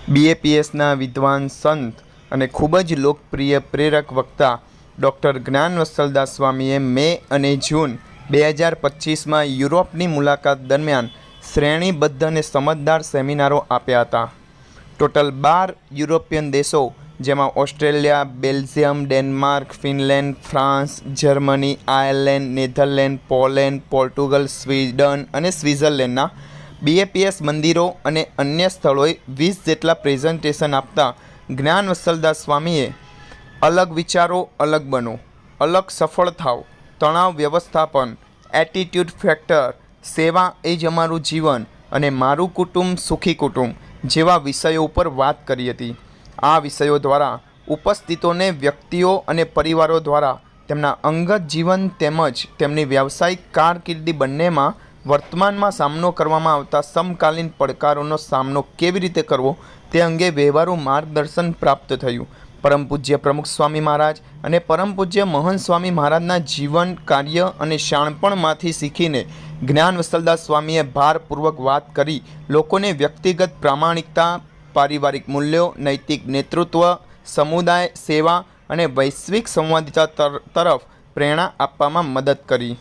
બીએપીએસના વિદ્વાન સંત અને ખૂબ જ લોકપ્રિય પ્રેરક વક્તા ડૉક્ટર જ્ઞાન વત્સલદાસ સ્વામીએ મે અને જૂન 2025માં યુરોપની મુલાકાત દરમિયાન શ્રેણીબદ્ધ અને સમજદાર સેમિનારો આપ્યા હતા. ટોટલ 12 યુરોપિયન દેશો જેમાં Australia, Belgium, Denmark, Finland, France, Germany, Ireland, Netherland, Poland, Portugal, Sweden અને સ્વિટ્ઝરલેન્ડના બીએપીએસ મંદિરો અને અન્ય સ્થળોએ 20 જેટલા પ્રેઝન્ટેશન આપતા જ્ઞાન વત્સલદાસ સ્વામીએ અલગ વિચારો, અલગ બનો, અલગ સફળ થાવ, તણાવ વ્યવસ્થાપન, એટીટ્યૂડ ફેક્ટર, સેવા એ જ અમારું જીવન અને મારું કુટુંબ સુખી કુટુંબ જેવા વિષયો ઉપર વાત કરી હતી. આ વિષયો દ્વારા ઉપસ્થિતોને વ્યક્તિઓ અને પરિવારો દ્વારા તેમના અંગત જીવન તેમજ તેમની વ્યાવસાયિક કારકિર્દી બંનેમાં વર્તમાનમાં સામનો કરવામાં આવતા સમકાલીન પડકારોનો સામનો કેવી રીતે કરવો તે અંગે વ્યવહારુ માર્ગદર્શન પ્રાપ્ત થયું. પરમ પૂજ્ય પ્રમુખ સ્વામી મહારાજ અને પરમ પૂજ્ય મહંત સ્વામી મહારાજના જીવન, કાર્ય અને શાણપણમાંથી શીખીને જ્ઞાન વત્સલદાસ સ્વામીએ ભારપૂર્વક વાત કરી લોકોને વ્યક્તિગત પ્રામાણિકતા, પારિવારિક મૂલ્યો, નૈતિક નેતૃત્વ, સમુદાય સેવા અને વૈશ્વિક સંવાદિતા તરફ પ્રેરણા આપવામાં મદદ કરી.